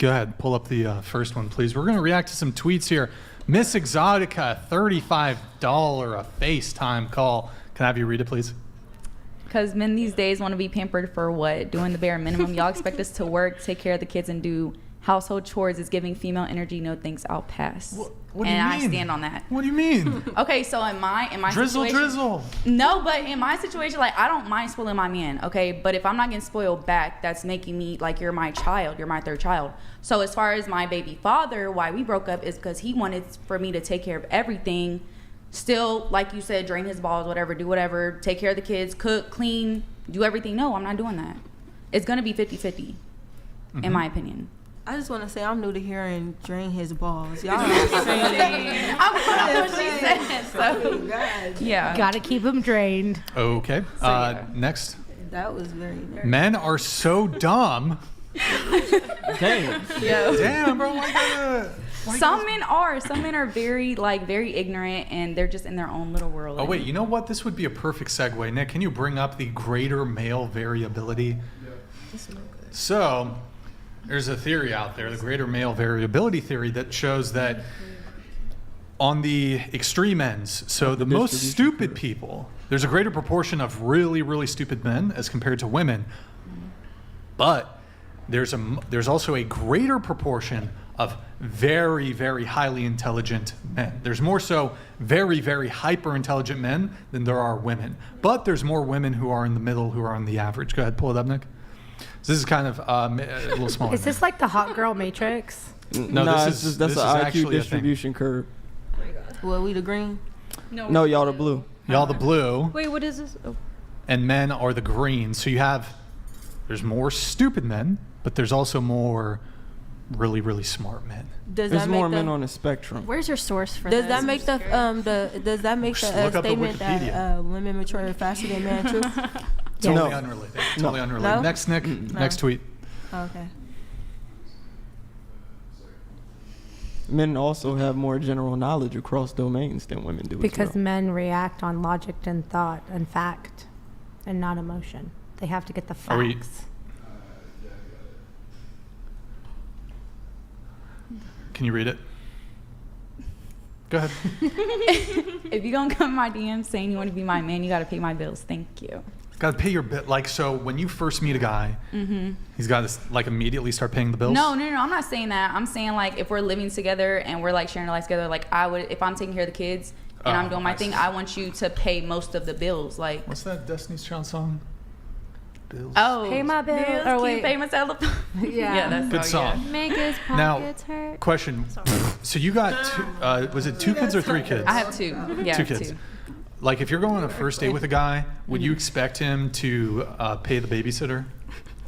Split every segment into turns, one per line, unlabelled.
Go ahead, pull up the first one, please. We're going to react to some tweets here. Miss Exotica, $35 a FaceTime call. Can I have you read it, please?
Because men these days want to be pampered for what? Doing the bare minimum. Y'all expect us to work, take care of the kids, and do household chores. Is giving female energy. No thanks, I'll pass.
What do you mean?
And I stand on that.
What do you mean?
Okay, so in my situation,
drizzle.
No, but in my situation, like, I don't mind spoiling my man, okay? But if I'm not getting spoiled back, that's making me like, you're my child, you're my third child. So as far as my baby father, why we broke up is because he wanted for me to take care of everything. Still, like you said, drain his balls, whatever, do whatever, take care of the kids, cook, clean, do everything. No, I'm not doing that. It's gonna be 50-50, in my opinion.
I just want to say I'm new to hearing drain his balls. Y'all are saying.
I was what she said. So, yeah.
Gotta keep them drained.
Okay.
yeah.
Next.
That was very nervous.
Men are so dumb.
Damn.
Damn, bro. Why you gotta...
Some men are very ignorant, and they're just in their own little world.
Oh, wait. You know what? This would be a perfect segue. Nick, can you bring up the greater male variability? So... there's a theory out there, the greater male variability theory, that shows that on the extreme ends, so the most stupid people, there's a greater proportion of really, really stupid men as compared to women. But there's also a greater proportion of very, very highly intelligent men. There's more so very, very hyper intelligent men than there are women. But there's more women who are in the middle, who are on the average. Go ahead, pull it up, Nick. So this is kind of a little smaller.
Is this like the hot girl matrix?
No,
that's an IQ distribution curve.
Well, we the green?
No, y'all the blue.
Y'all the blue.
Wait, what is this? Oh.
And men are the green. So there's more stupid men, but there's also more really, really smart men.
There's more men on the spectrum.
Where's your source for
does
this?
that make does that make the statement that women mature faster than men true?
Totally unrelated. Totally unrelated.
No?
Next, Nick. Next tweet.
Okay.
Men also have more general knowledge across domains than women do.
Because men react on logic and thought and fact and not emotion. They have to get the facts.
Can you read it? Go ahead.
If you're gonna come in my DMs saying you want to be my man, you gotta pay my bills. Thank you.
Got to pay your bill. Like, so when you first meet a guy, he's got to like immediately start paying the bills?
No, I'm not saying that. I'm saying, like, if we're living together and we're like sharing our life together, like, I would, if I'm taking care of the kids and I'm doing my thing, I want you to pay most of the bills. Like,
what's that Destiny's Child song? Bills.
Oh,
pay my bills.
Or
Can
wait,
you
pay my telephone.
Yeah,
that's
good song.
Yeah.
Make his pockets hurt.
Question. So you got was it 2 kids or 3 kids?
I have 2. Yeah,
2 kids. Like, if you're going on a first date with a guy, would you expect him to pay the babysitter?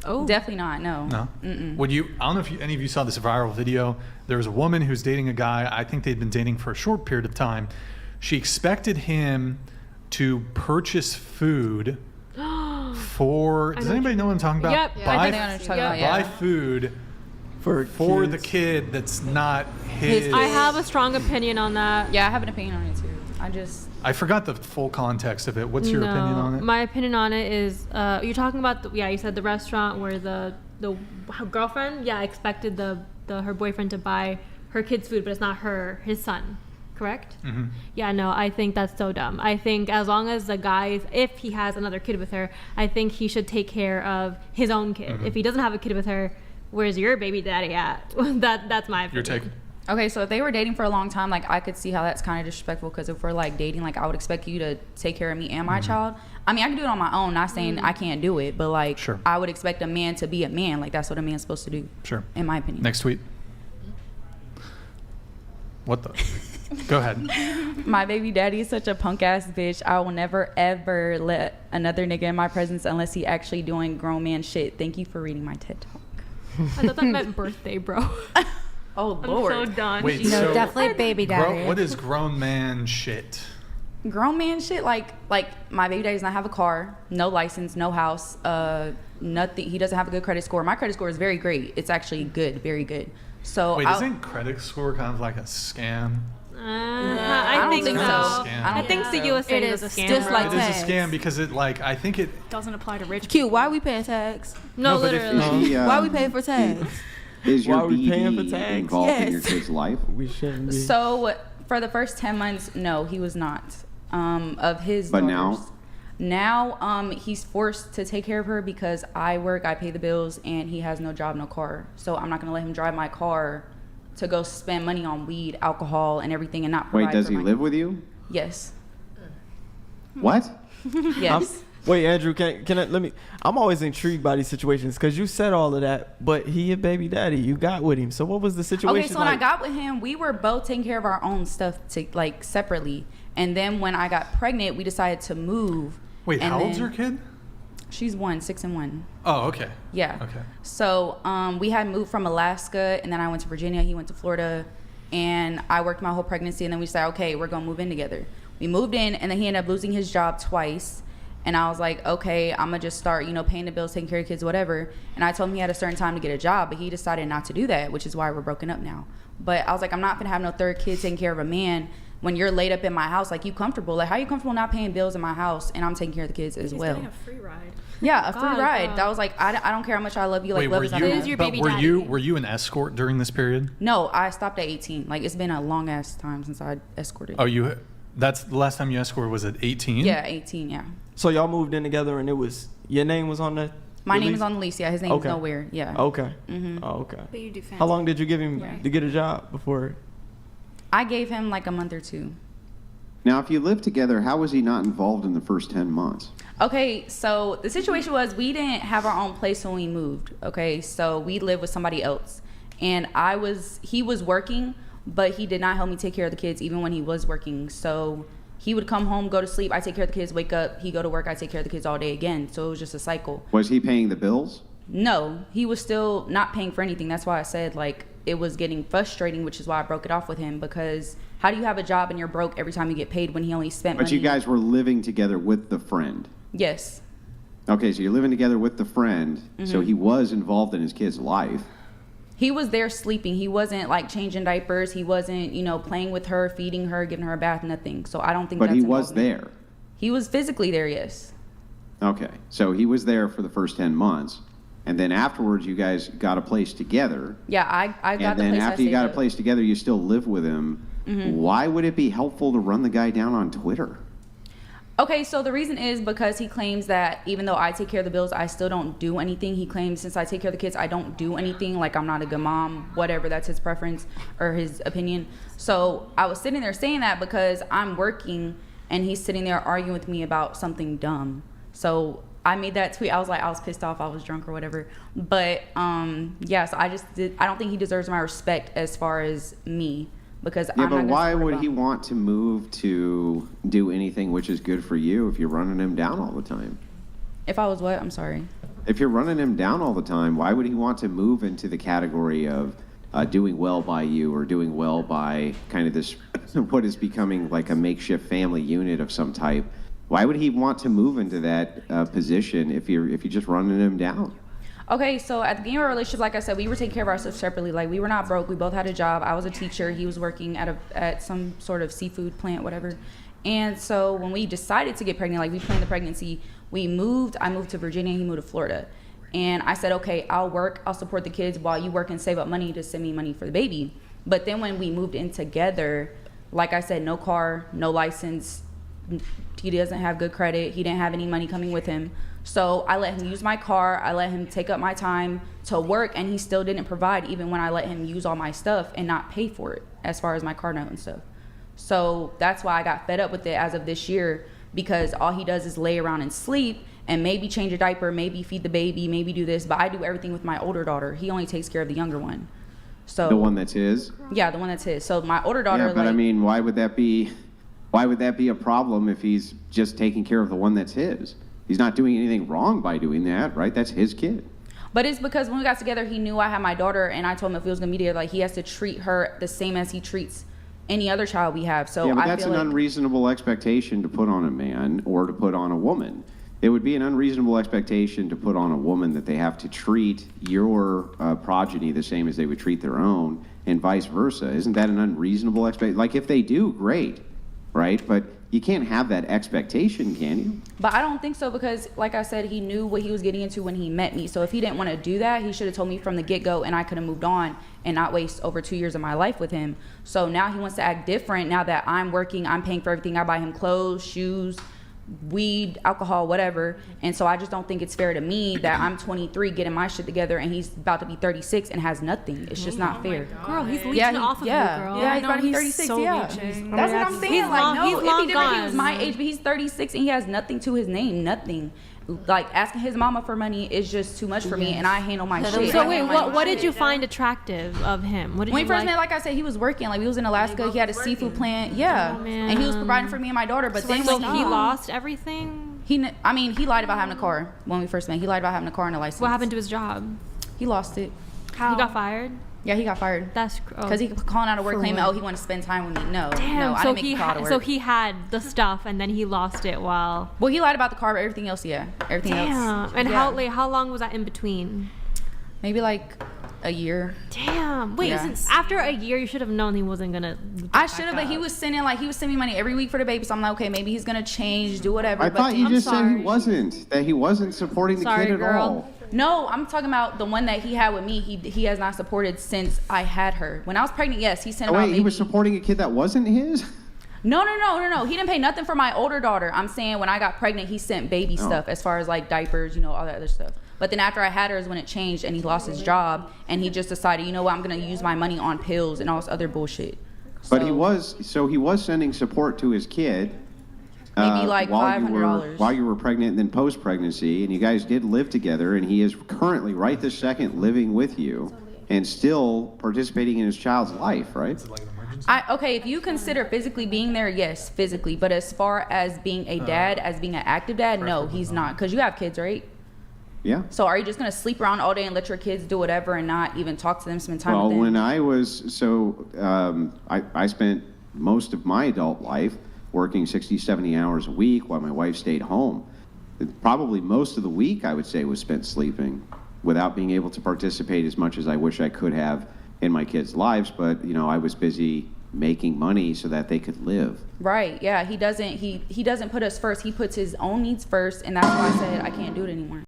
Oh, definitely not. No.
No.
Mm-mm.
Would you? I don't know if any of you saw this viral video. There was a woman who's dating a guy. I think they'd been dating for a short period of time. She expected him to purchase food for. Does anybody know what I'm talking about?
Yep.
Yeah, I think I know what you're talking about. Yeah.
Buy food for the kid that's not his.
I have a strong opinion on that.
Yeah, I have an opinion on it too.
I forgot the full context of it. What's your opinion on it?
My opinion on it is, you're talking about, you said the restaurant where the girlfriend, expected her boyfriend to buy her kid's food, but it's not his son, correct?
Mm-hmm.
Yeah, no, I think that's so dumb. I think as long as the guy, if he has another kid with her, I think he should take care of his own kid.
Mm-hmm.
If he doesn't have a kid with her, where's your baby daddy at? That's my opinion.
Your take?
Okay, so if they were dating for a long time, like, I could see how that's kind of disrespectful, because if we're like dating, like, I would expect you to take care of me and my child. I mean, I can do it on my own, not saying I can't do it, but like,
Sure.
I would expect a man to be a man. Like, that's what a man's supposed to do.
Sure.
In my opinion.
Next tweet. What the? Go ahead.
My baby daddy is such a punk ass bitch. I will never ever let another nigga in my presence unless he actually doing grown man shit. Thank you for reading my TED Talk.
I thought that meant birthday, bro.
Oh,
I'm
Lord.
so done.
Wait,
No,
so
definitely baby daddy.
what is grown man shit?
Grown man shit, like my baby daddy does not have a car, no license, no house, nothing. He doesn't have a good credit score. My credit score is very great. It's actually good, very good. So
Wait, isn't credit score kind of like a scam?
I
don't
think
think
so.
so.
I think the USA
It
is a
is
scam.
just like
It is
tags.
a scam because I think it.
doesn't apply to rich
Q, why we paying tags?
No,
No, but if-
literally.
Why we pay for tags?
Is your
Why are we paying for
BD
tags?
involved in your
Yes.
kid's life?
We shouldn't be.
So for the first 10 months, no, he was not. Of his
But
daughters. Now, he's forced to take care of her because I work, I pay the bills, and he has no job, no car. So I'm not gonna let him drive my car to go spend money on weed, alcohol, and everything, and not provide
Wait, does
for
he
my
live with you?
Yes.
What?
Yes.
Wait, Andrew, can I, let me? I'm always intrigued by these situations because you said all of that, but he your baby daddy. You got with him. So what was the situation?
Okay, so when I got with him, we were both taking care of our own stuff separately. And then when I got pregnant, we decided to move.
Wait,
and
how old's
then-
your kid?
She's 6 and 1.
Oh, okay.
Yeah.
Okay.
So we had moved from Alaska, and then I went to Virginia. He went to Florida, and I worked my whole pregnancy. And then we said, okay, we're gonna move in together. We moved in, and then he ended up losing his job twice. And I was like, okay, I'm gonna just start, paying the bills, taking care of kids, whatever. And I told him he had a certain time to get a job, but he decided not to do that, which is why we're broken up now. But I was like, I'm not gonna have no third kid taking care of a man when you're laid up in my house. Like, you comfortable? Like, how you comfortable not paying bills in my house and I'm taking care of the kids as
He's
well?
getting a free ride.
Yeah, a free
God,
ride.
God.
That was like, I don't care how much I love you. Like,
Wait,
love
were
is not
you?
enough.
Who's your
But
baby
were
daddy?
you an escort during this period?
No, I stopped at 18. Like, it's been a long ass time since I escorted.
Oh, you. That's the last time you escorted was at 18.
Yeah, 18. Yeah.
So y'all moved in together, and it was your name was on the.
My name
lease?
is on the lease. Yeah, his name is
Okay.
nowhere. Yeah.
Okay.
Mhm.
Oh, okay.
But you do fancy.
How long did you give him
Right.
to get a job before?
I gave him like a month or two.
Now, if you live together, how was he not involved in the first 10 months?
Okay, so the situation was we didn't have our own place when we moved. Okay, so we lived with somebody else, and he was working, but he did not help me take care of the kids even when he was working. So he would come home, go to sleep, I take care of the kids, wake up, he go to work, I take care of the kids all day again. So it was just a cycle.
Was he paying the bills?
No, he was still not paying for anything. That's why I said like it was getting frustrating, which is why I broke it off with him, because how do you have a job and you're broke every time you get paid when he only spent
But
money?
you guys were living together with the friend.
Yes.
Okay, so you're living together with the friend, so
Mm-hmm.
he was involved in his kid's life.
He was there sleeping. He wasn't like changing diapers. He wasn't, playing with her, feeding her, giving her a bath, nothing. So I don't think
But
that's
he was
involvement.
there.
He was physically there, yes.
Okay, so he was there for the first 10 months, and then afterwards you guys got a place together.
Yeah, I got
And
the
then
place I
after you
saved
got a
up.
place together, you still live with him.
Mm-hmm.
Why would it be helpful to run the guy down on Twitter?
Okay, so the reason is because he claims that even though I take care of the bills, I still don't do anything. He claims since I take care of the kids, I don't do anything. Like I'm not a good mom, whatever. That's his preference or his opinion. So I was sitting there saying that because I'm working and he's sitting there arguing with me about something dumb. So I made that tweet. I was pissed off. I was drunk or whatever. But yeah, so I don't think he deserves my respect as far as me. Because
Yeah,
I'm not
but
gonna
why
support
would
him.
he want to move to do anything which is good for you if you're running him down all the time?
If I was what? I'm sorry.
If you're running him down all the time, why would he want to move into the category of doing well by you or doing well by kind of this, what is becoming like a makeshift family unit of some type? Why would he want to move into that position if you're just running him down?
Okay, so at the beginning of our relationship, like I said, we were taking care of ourselves separately. Like we were not broke. We both had a job. I was a teacher. He was working at some sort of seafood plant, whatever. And so when we decided to get pregnant, like we planned the pregnancy, I moved to Virginia, he moved to Florida. And I said, okay, I'll work, I'll support the kids while you work and save up money to send me money for the baby. But then when we moved in together, like I said, no car, no license. He doesn't have good credit. He didn't have any money coming with him. So I let him use my car. I let him take up my time to work, and he still didn't provide even when I let him use all my stuff and not pay for it as far as my car note and stuff. So that's why I got fed up with it as of this year, because all he does is lay around and sleep and maybe change a diaper, maybe feed the baby, maybe do this. But I do everything with my older daughter. He only takes care of the younger one. So
The one that's his?
yeah, the one that's his. So my older daughter,
Yeah, but I mean, why would that be a problem if he's just taking care of the one that's his? He's not doing anything wrong by doing that, right? That's his kid.
But it's because when we got together, he knew I had my daughter, and I told him if he was gonna be there, like he has to treat her the same as he treats any other child we have. So
Yeah, but
I
that's
feel
an
like
unreasonable expectation to put on a man or to put on a woman. It would be an unreasonable expectation to put on a woman that they have to treat your progeny the same as they would treat their own, and vice versa. Isn't that an unreasonable expectation? Like, if they do, great. right? But you can't have that expectation, can you?
But I don't think so because, like I said, he knew what he was getting into when he met me. So if he didn't want to do that, he should have told me from the get-go and I could have moved on and not waste over 2 years of my life with him. So now he wants to act different now that I'm working, I'm paying for everything. I buy him clothes, shoes, weed, alcohol, whatever. And so I just don't think it's fair to me that I'm 23 getting my shit together and he's about to be 36 and has nothing. It's just not fair.
Girl, he's leeching off of you, girl.
Yeah, he's about to be 36.
so
Yeah,
leeching.
that's what I'm saying.
He's
Like,
long-
no,
he's
it'd
long
be different if he was
gone.
my age, but he's 36 and he has nothing to his name, nothing. Like asking his mama for money is just too much for me, and I handle my shit.
So
I
wait,
handle my
what
shit.
did you find attractive of him? What did
When
you
we first
like?
met, like I said, he was working. Like we was in Alaska. He had a seafood plant. Yeah,
Oh, man.
and he was providing for me and my daughter. But then
So
when
he lost everything.
he lied about having a car when we first met. He lied about having a car and a license.
What happened to his job?
He lost it.
He got fired.
Yeah, he got fired
That's
because he kept calling out of work claiming, "Oh, he wanted to spend time with me." No,
Damn.
no, I
So
didn't make
he
him call out of work.
so he had the stuff and then he lost it while.
Well, he lied about the car, but everything else, yeah, everything else.
Damn. And
Yeah.
how long was that in between?
Maybe like a year.
Damn. Wait,
Yeah.
after a year, you should have known he wasn't gonna.
I should have, but he was sending me money every week for the baby. So I'm like, okay, maybe he's gonna change, do whatever.
I
but
thought you
I'm
just said
sorry.
he wasn't supporting the
Sorry,
kid at
girl.
all.
No, I'm talking about the one that he had with me. He has not supported since I had her. When I was pregnant, yes, he sent
Oh,
about
wait, he was supporting a kid that wasn't his?
No. He didn't pay nothing for my older daughter. I'm saying when I got pregnant, he sent baby stuff as far as like diapers, all that other stuff. But then after I had her is when it changed and he lost his job and he just decided, you know what, I'm gonna use my money on pills and all this other bullshit.
But
So-
he was sending support to his kid.
Maybe like
while
$500.
while you were pregnant and then post-pregnancy, and you guys did live together, and he is currently right this second living with you and still participating in his child's life, right?
Okay, if you consider physically being there, yes, physically. But as far as being a dad, as being an active dad, no, he's not. Because you have kids, right?
Yeah.
So are you just going to sleep around all day and let your kids do whatever and not even talk to them, spend time
Well,
with them?
when I was, I spent most of my adult life working 60, 70 hours a week while my wife stayed home. Probably most of the week, I would say, was spent sleeping without being able to participate as much as I wish I could have in my kids' lives. But, I was busy making money so that they could live.
Right, yeah, he doesn't put us first. He puts his own needs first, and that's why I said I can't do it anymore.